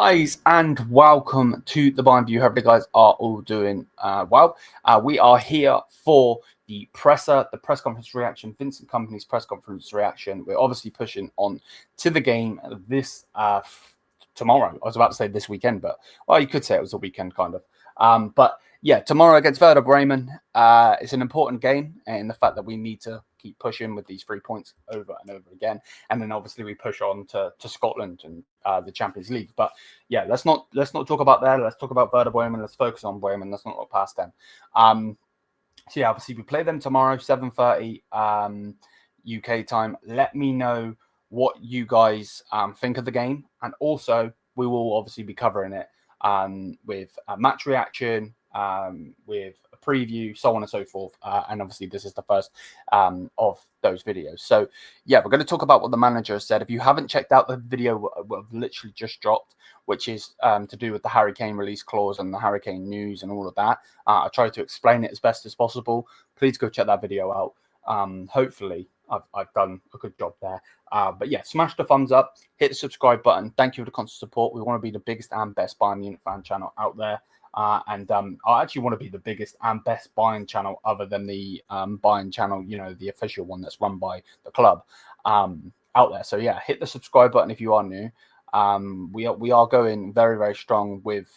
Guys, and welcome to the Bayern View. Hope you guys are all doing well. We are here for the press conference reaction, Vincent Kompany's press conference reaction. We're obviously pushing on to the game this tomorrow. I was about to say this weekend, but well, you could say it was a weekend kind of. But yeah, tomorrow against Werder Bremen. It's an important game in the fact that we need to keep pushing with these 3 points over and over again, and then obviously we push on to Scotland and the Champions League. But yeah, let's not talk about that. Let's talk about Werder Bremen. Let's focus on Bremen. Let's not look past them. So yeah, obviously we play them tomorrow, 7:30 UK time. Let me know what you guys think of the game, and also we will obviously be covering it with a match reaction, with a preview, so on and so forth. And obviously this is the first of those videos. So yeah, we're going to talk about what the manager said. If you haven't checked out the video we've literally just dropped, which is to do with the Harry Kane release clause and the Harry Kane news and all of that, I tried to explain it as best as possible. Please go check that video out. Hopefully I've done a good job there. But yeah, smash the thumbs up, hit the subscribe button. Thank you for the constant support. We want to be the biggest and best Bayern Munich fan channel out there. And I actually want to be the biggest and best Bayern channel other than the Bayern channel, you know, the official one that's run by the club out there. So yeah, hit the subscribe button if you are new. We are going very, very strong with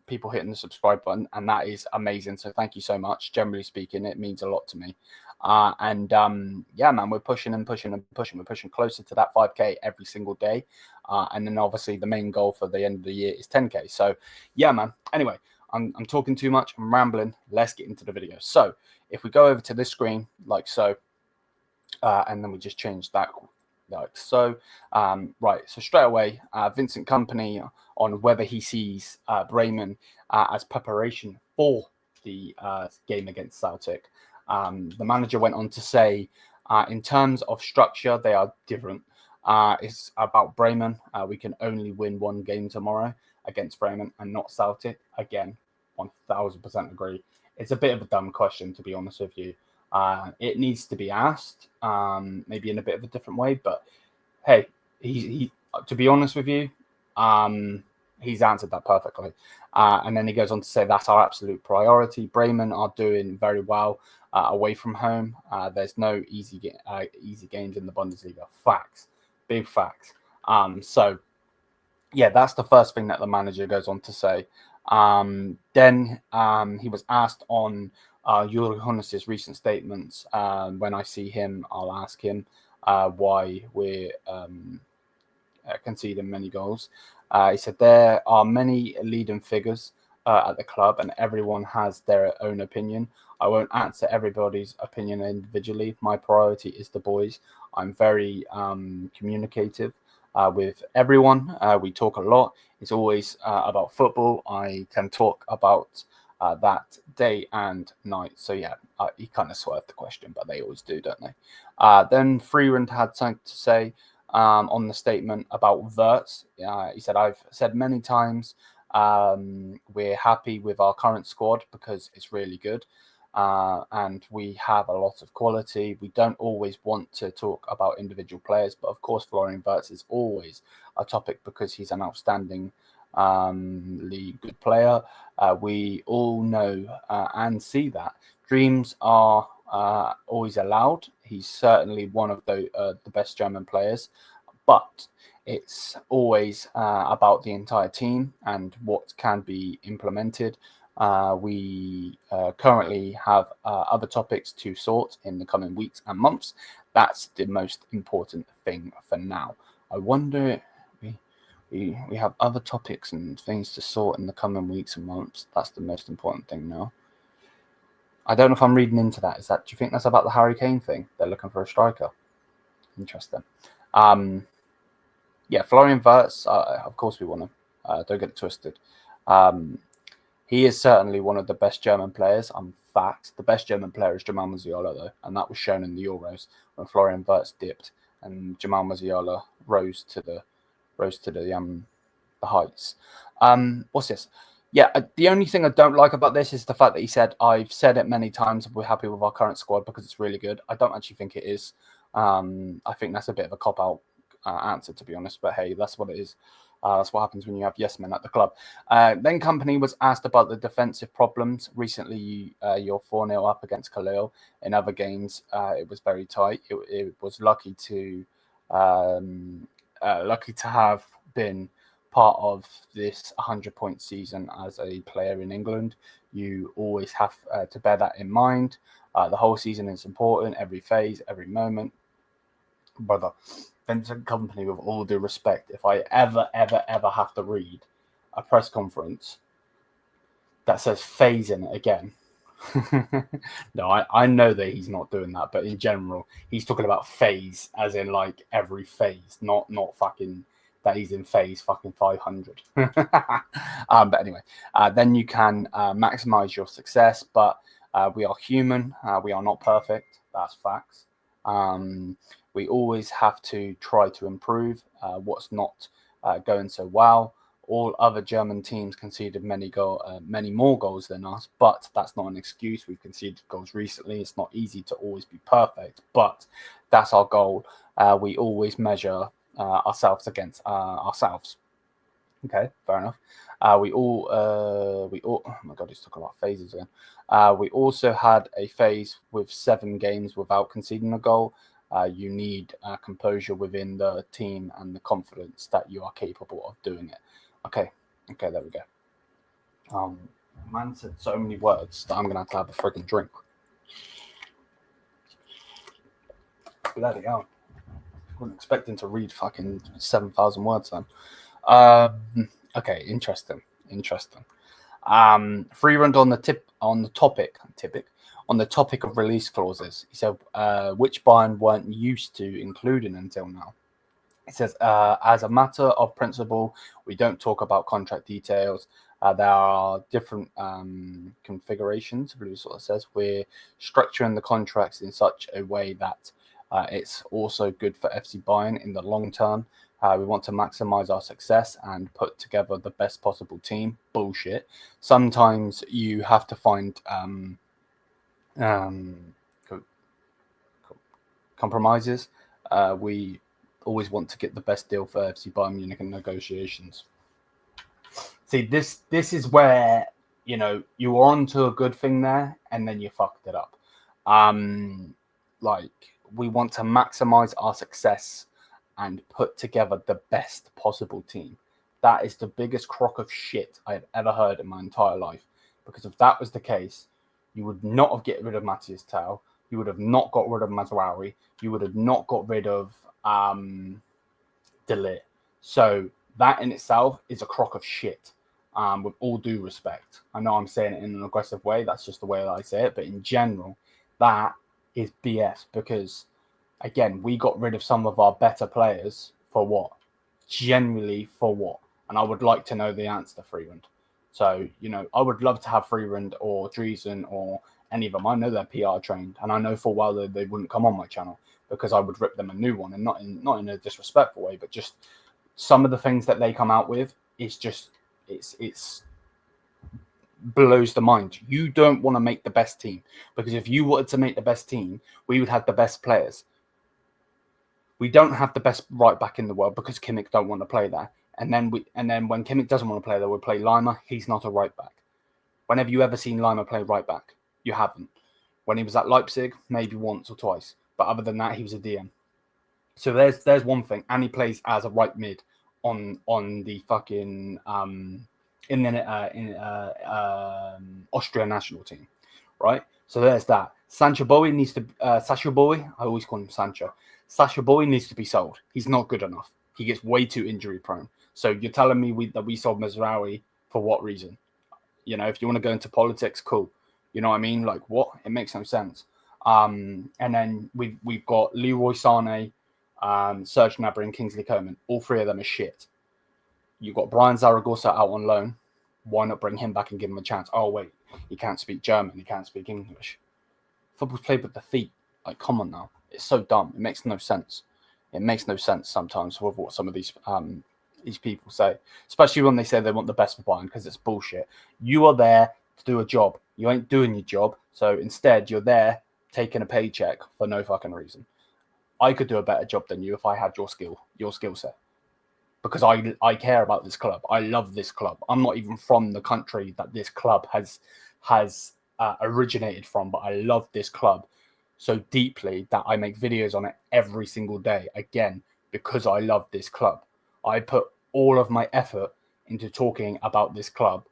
people hitting the subscribe button, and that is amazing. So thank you so much. Generally speaking, it means a lot to me. Yeah, man, we're pushing and pushing and pushing. We're pushing closer to that 5K every single day. And then obviously the main goal for the end of the year is 10K. So yeah, man. Anyway, I'm talking too much. I'm rambling. Let's get into the video. So if we go over to this screen like so, and then we just change that like so. Right. So straight away, Vincent Kompany on whether he sees Bremen as preparation for the game against Celtic. The manager went on to say, in terms of structure, they are different. It's about Bremen. We can only win one game tomorrow against Bremen and not Celtic. Again, 1000% agree. It's a bit of a dumb question, to be honest with you. It needs to be asked, maybe in a bit of a different way. But hey, he to be honest with you, he's answered that perfectly. And then he goes on to say that's our absolute priority. Bremen are doing very well away from home. There's no easy games in the Bundesliga. Facts, big facts. So yeah, that's the first thing that the manager goes on to say. Then he was asked on Julian's recent statements. When I see him, I'll ask him why we're conceding many goals. He said there are many leading figures at the club, and everyone has their own opinion. I won't answer everybody's opinion individually. My priority is the boys. I'm very communicative with everyone. We talk a lot. It's always about football. I can talk about that day and night. So yeah, he kind of swerved the question, but they always do, don't they? Then Freeland had something to say on the statement about Wirtz. He said, I've said many times we're happy with our current squad because it's really good. And we have a lot of quality. We don't always want to talk about individual players, but of course Florian Wirtz is always a topic because he's an outstanding good player. We all know and see that dreams are always allowed. He's certainly one of the best German players, but it's always about the entire team and what can be implemented. We currently have other topics to sort in the coming weeks and months. That's the most important thing for now. I wonder, we have other topics and things to sort in the coming weeks and months. That's the most important thing now. I don't know if I'm reading into that. Do you think that's about the Harry Kane thing? They're looking for a striker. Interesting. Yeah, Florian Wirtz, of course we want him. Don't get it twisted. He is certainly one of the best German players. Fact, the best German player is Jamal Musiala, though, and that was shown in the Euros when Florian Wirtz dipped and Jamal Musiala rose to the heights. What's this? Yeah, the only thing I don't like about this is the fact that he said, I've said it many times, we're happy with our current squad because it's really good. I don't actually think it is. I think that's a bit of a cop-out answer, to be honest, but hey, that's what it is. That's what happens when you have yes men at the club. Then Kompany was asked about the defensive problems. Recently, you're 4-0 up against Khalil. In other games, it was very tight. It was lucky to have been part of this 100-point season as a player in England. You always have to bear that in mind. The whole season is important, every phase, every moment. Brother, Vincent Kompany, with all due respect, if I ever have to read a press conference that says phase in it again, no, I know that he's not doing that, but in general, he's talking about phase as in like every phase, not fucking that he's in phase fucking 500. But anyway, then you can maximize your success, but we are human. We are not perfect. That's facts. We always have to try to improve what's not going so well. All other German teams conceded many more goals than us, but that's not an excuse. We've conceded goals recently. It's not easy to always be perfect, but that's our goal. We always measure ourselves against ourselves. Okay, fair enough. We all. Oh my God, he's talking about phases again. We also had a phase with 7 games without conceding a goal. You need composure within the team and the confidence that you are capable of doing it. Okay, there we go. Man said so many words that I'm gonna have to have a freaking drink. Bloody hell! I wasn't expecting to read fucking 7,000 words then. Okay, interesting. Free run on the topic of release clauses. He said, which Bayern weren't used to including until now. It says, as a matter of principle, we don't talk about contract details. There are different configurations, I believe is what it says. We're structuring the contracts in such a way that it's also good for FC Bayern in the long term. We want to maximize our success and put together the best possible team. Bullshit. Sometimes you have to find compromises. We always want to get the best deal for FC Bayern Munich in negotiations. See, this is where, you know, you were onto a good thing there and then you fucked it up. Like, we want to maximize our success and put together the best possible team. That is the biggest crock of shit I have ever heard in my entire life. Because if that was the case, you would not have get rid of Matthias Tau. You would have not got rid of Mazraoui. You would have not got rid of De Ligt. So that in itself is a crock of shit. With all due respect, I know I'm saying it in an aggressive way. That's just the way that I say it. But in general, that is BS because, again, we got rid of some of our better players for what? Generally for what? And I would like to know the answer to Freeland. So, you know, I would love to have Freeland or Driesen or any of them. I know they're PR trained, and I know full well that they wouldn't come on my channel because I would rip them a new one, and not in a disrespectful way, but just some of the things that they come out with is just it's blows the mind. You don't want to make the best team because if you wanted to make the best team, we would have the best players. We don't have the best right back in the world because Kimmich don't want to play there. And then when Kimmich doesn't want to play there, we play Lima. He's not a right back. When have you ever seen Lima play right back? You haven't. When he was at Leipzig, maybe once or twice. But other than that, he was a DM. So there's one thing. And he plays as a right mid on the fucking Austrian national team, right? So there's that. Sancho Boy needs to Sasha Boy. I always call him Sancho. Sasha Boy needs to be sold. He's not good enough. He gets way too injury prone. So you're telling me that we sold Mazraoui for what reason? You know, if you want to go into politics, cool. You know what I mean? Like what? It makes no sense. And then we've got Leroy Sané, Serge Gnabry, and Kingsley Coman. All 3 of them are shit. You've got Brian Zaragoza out on loan. Why not bring him back and give him a chance? Oh, wait, he can't speak German. He can't speak English. Football's played with the feet. Like, come on now. It's so dumb. It makes no sense. It makes no sense sometimes with what some of these people say, especially when they say they want the best for Bayern because it's bullshit. You are there to do a job. You ain't doing your job. So instead, you're there taking a paycheck for no fucking reason. I could do a better job than you if I had your skill set. because I care about this club. I love this club. I'm not even from the country that this club has originated from, but I love this club so deeply that I make videos on it every single day. Again, because I love this club. I put all of my effort into talking about this club.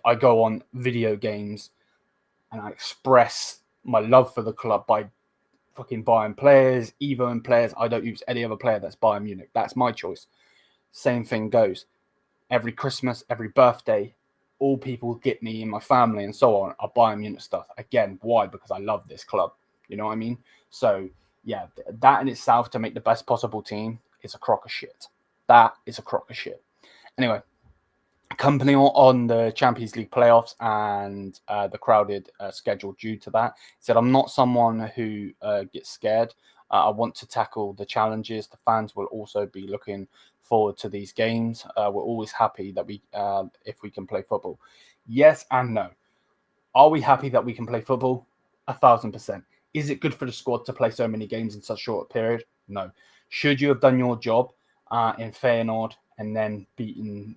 I go on video games and I express my love for the club by fucking buying players, Evoing players. I don't use any other player that's Bayern Munich. That's my choice. Same thing goes. Every Christmas, every birthday, all people get me and my family and so on are Bayern Munich stuff. Again, why? Because I love this club. You know what I mean? So, yeah, that in itself to make the best possible team is a crock of shit. That is a crock of shit. Anyway, Kompany on the Champions League playoffs and the crowded schedule due to that. He said, I'm not someone who gets scared. I want to tackle the challenges. The fans will also be looking forward to these games. We're always happy that if we can play football. Yes and no. Are we happy that we can play football? 1,000%. Is it good for the squad to play so many games in such a short period? No. Should you have done your job in Feyenoord and then beaten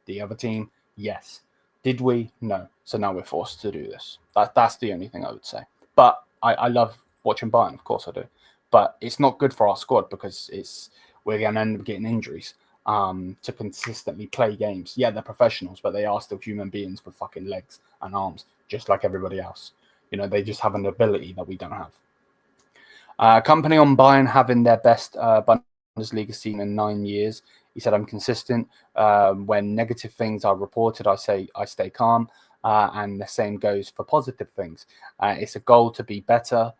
the other team? Yes. Did we? No. So now we're forced to do this. That's the only thing I would say. But I love watching Bayern, of course I do. But it's not good for our squad because we're going to end up getting injuries to consistently play games. Yeah, they're professionals, but they are still human beings with fucking legs and arms, just like everybody else. You know, they just have an ability that we don't have. Kompany on Bayern having their best Bundesliga season in 9 years. He said, I'm consistent. When negative things are reported, I stay calm. And the same goes for positive things. It's a goal to be better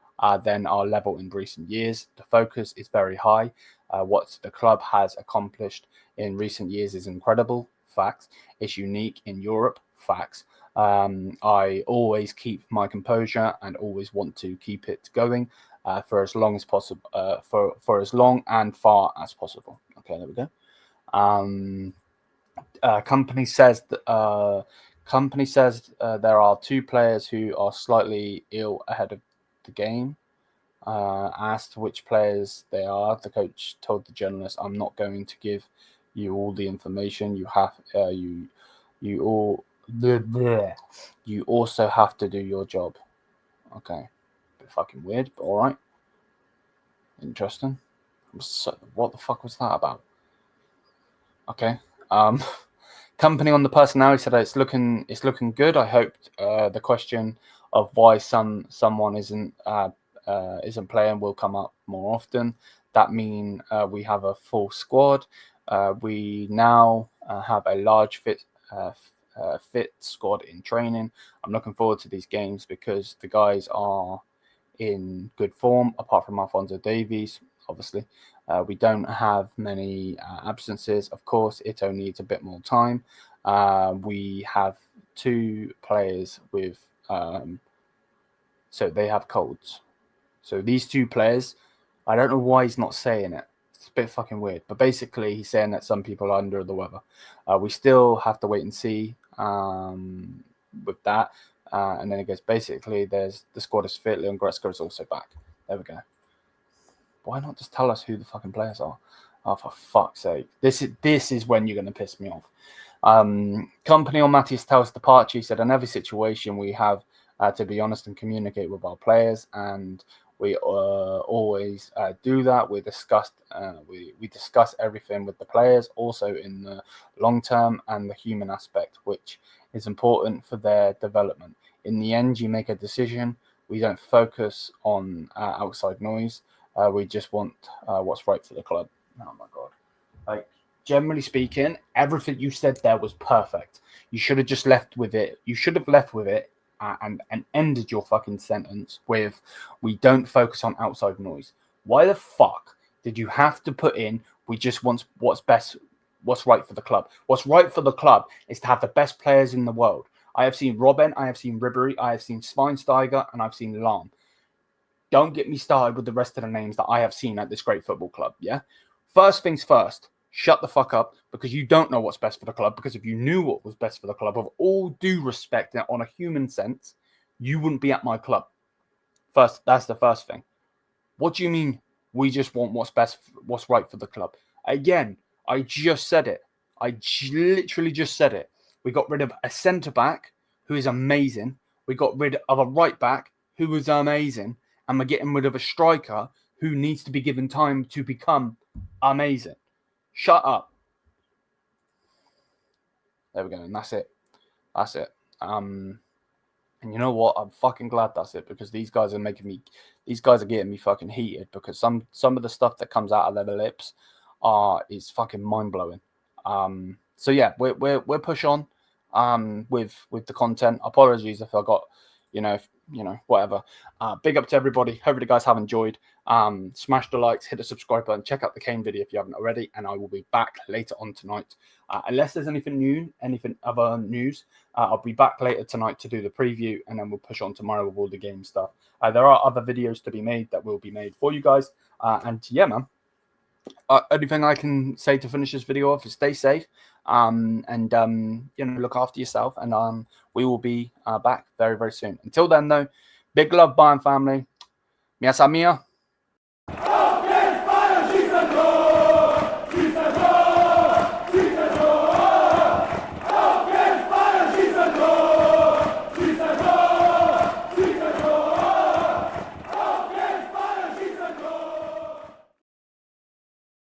than our level in recent years. The focus is very high. What the club has accomplished in recent years is incredible. Facts. It's unique in Europe. Facts. I always keep my composure and always want to keep it going for as long as possible, for as long and far as possible. Okay, there we go. Kompany says there are 2 players who are slightly ill ahead of the game. Asked which players they are, the coach told the journalist, "I'm not going to give you all the information. You also have to do your job." Okay, bit fucking weird, but all right, interesting. So, what the fuck was that about? Okay. Kompany on the personality said it's looking good. I hope the question of why someone isn't playing will come up more often. That mean we have a full squad. We now have a large fit squad in training. I'm looking forward to these games because the guys are in good form, apart from Alphonso Davies, obviously. We don't have many absences. Of course, it only needs a bit more time. We have 2 players with, so they have colds. So these 2 players, I don't know why he's not saying it. It's a bit fucking weird. But basically, he's saying that some people are under the weather. We still have to wait and see with that. And then it goes, basically, the squad is fit. Leon Goretzka is also back. There we go. Why not just tell us who the fucking players are? Oh, for fuck's sake. This is when you're going to piss me off. Kompany on Matthias Tel's departure, he said, in every situation we have to be honest and communicate with our players, and we always do that. We discuss everything with the players, also in the long term and the human aspect, which is important for their development. In the end, you make a decision. We don't focus on outside noise. We just want what's right for the club. Oh my god! Like, generally speaking, everything you said there was perfect. You should have just left with it. You should have left with it and ended your fucking sentence with, "We don't focus on outside noise." Why the fuck did you have to put in, "We just want what's best, what's right for the club"? What's right for the club is to have the best players in the world. I have seen Robben, I have seen Ribery, I have seen Schweinsteiger, and I've seen Lahm. Don't get me started with the rest of the names that I have seen at this great football club, yeah? First things first, shut the fuck up, because you don't know what's best for the club, because if you knew what was best for the club, with all due respect on a human sense, you wouldn't be at my club. First, that's the first thing. What do you mean we just want what's best, what's right for the club? Again, I just said it. Literally just said it. We got rid of a centre-back who is amazing. We got rid of a right-back who was amazing. And we're getting rid of a striker who needs to be given time to become amazing. Shut up. There we go. And that's it. That's it. And you know what? I'm fucking glad that's it, because these guys are getting me fucking heated, because some of the stuff that comes out of their lips is fucking mind blowing. So yeah, we're push on with the content. Apologies if I got, whatever. Big up to everybody. Hope you guys have enjoyed. Smash the likes, hit the subscribe button, check out the Kane video if you haven't already, and I will be back later on tonight. Unless there's anything other news, I'll be back later tonight to do the preview, and then we'll push on tomorrow with all the game stuff. There are other videos to be made that will be made for you guys. And yeah, man. Anything I can say to finish this video off is stay safe, and look after yourself, and we will be back very, very soon. Until then, though, big love, Bayern family. Mia Samia.